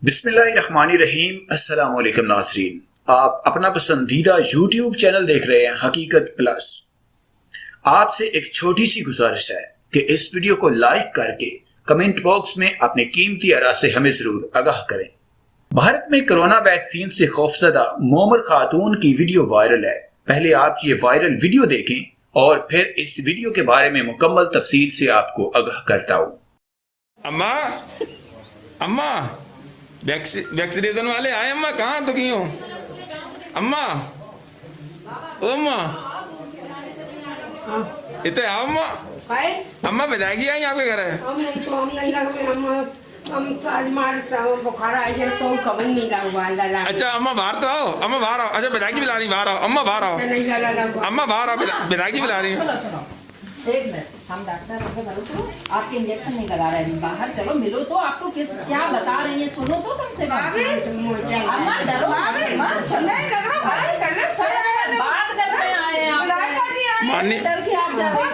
बिस्मिल्लाहिर्रहमानिर्रहीम। अस्सलाम वालेकुम नाज़रीन, आप अपना पसंदीदा यूट्यूब चैनल देख रहे हैं हकीकत प्लस। आपसे एक छोटी सी गुजारिश है कि इस वीडियो को लाइक करके कमेंट बॉक्स में अपने कीमती आरा से हमें जरूर आगाह करें। भारत में कोरोना वैक्सीन से खौफजदा मोमर खातून की वीडियो वायरल है। पहले आप ये वायरल वीडियो देखें और फिर इस वीडियो के बारे में मुकम्मल तफसील से आपको आगाह करता हूँ। अम्मा अम्मा वैक्सीनेशन वाले आए। अम्मा कहाँ दुखी हो? अम्मा ओ अम्मा इतने आओ अम्मा। अम्मा विदायगी आई आपके घर है? अच्छा अम्मा बाहर तो आओ। अम्मा बाहर आओ। अच्छा विदायगी बुला रही, बाहर आओ। अम्मा बाहर आओ। अम्मा बाहर आओ, विदायगी बुला रही है। एक मिनट, हम डॉक्टर आपके इंजेक्शन नहीं लगा रहे हैं। बाहर चलो, मिलो तो। आपको क्या बता रही है सुनो तो कम से कम। अम्मा डरो, बात करने आए हैं आपसे। डर के आप जा रहे हो।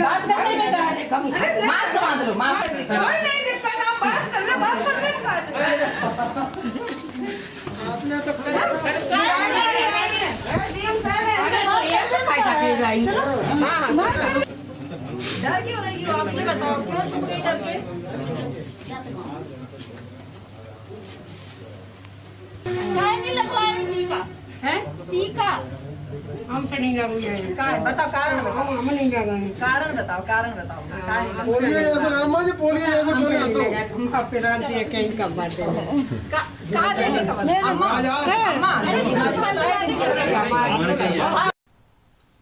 बात करने में कहा है कम। मास्क बांध लो, मास्क। डर क्यों रही हो आप? ये बताओ, क्यों छुप गई डर के? नहीं लगवा रही टीका है? टीका हम तो नहीं लगाए। बताओ कारण बताओ। हम नहीं लगाए। कारण बताओ, कारण बताओ। पोलियो जैसे अम्मा जी, पोलियो जैसे पोलियो तो हम फिर आते कहीं कब बातें कहाँ देखे कब? अम्मा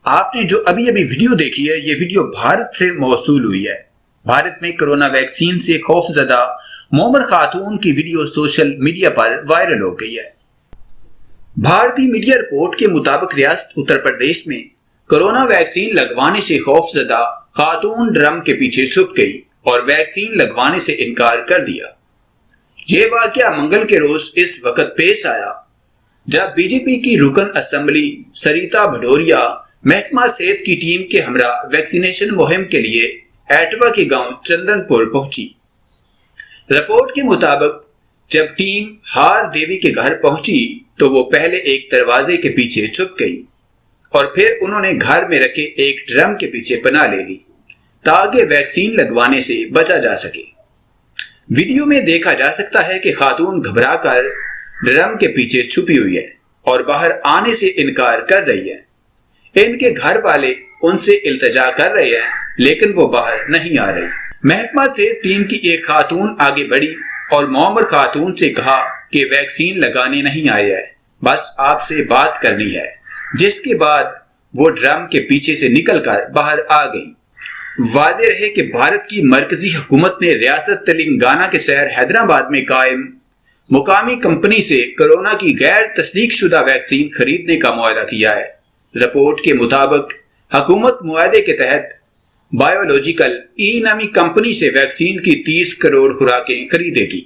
आपने जो अभी अभी वीडियो देखी है, ये वीडियो भारत से मौसूल हुई है। भारत में कोरोना वैक्सीन से खौफजदा मोमर खातून की वीडियो सोशल मीडिया पर वायरल हो गई है। भारतीय मीडिया रिपोर्ट के मुताबिक रियासत उत्तर प्रदेश में कोरोना वैक्सीन लगवाने से खौफजदा खातून ड्रम के पीछे छुप गई और वैक्सीन लगवाने से इनकार कर दिया। ये वाकया मंगल के रोज इस वक्त पेश आया जब बीजेपी की रुकन असेंबली सरिता भदौरिया महकमा सेहत की टीम के हमरा वैक्सीनेशन मुहिम के लिए एटवा के गांव चंदनपुर पहुंची। रिपोर्ट के मुताबिक जब टीम हार देवी के घर पहुंची तो वो पहले एक दरवाजे के पीछे छुप गई और फिर उन्होंने घर में रखे एक ड्रम के पीछे पनाह ले ली ताकि वैक्सीन लगवाने से बचा जा सके। वीडियो में देखा जा सकता है कि खातून घबराकर ड्रम के पीछे छुपी हुई है और बाहर आने से इनकार कर रही है। इनके घर वाले उनसे इल्तिजा कर रहे हैं लेकिन वो बाहर नहीं आ रही। महकमा से टीम की एक खातून आगे बढ़ी और मोमर खातून से कहा कि वैक्सीन लगाने नहीं आया है, बस आपसे बात करनी है। जिसके बाद वो ड्रम के पीछे से निकलकर बाहर आ गई। वादे रहे कि भारत की मरकजी हुकूमत ने रियासत तेलंगाना के शहर हैदराबाद में कायम मुकामी कंपनी से कोरोना की गैर तस्दीक शुदा वैक्सीन खरीदने का मुआहदा किया है। रिपोर्ट के मुताबिक हुकूमत मुआहदे के तहत बायोलॉजिकल ई नामी कंपनी से वैक्सीन की 30 करोड़ खुराकें खरीदेगी।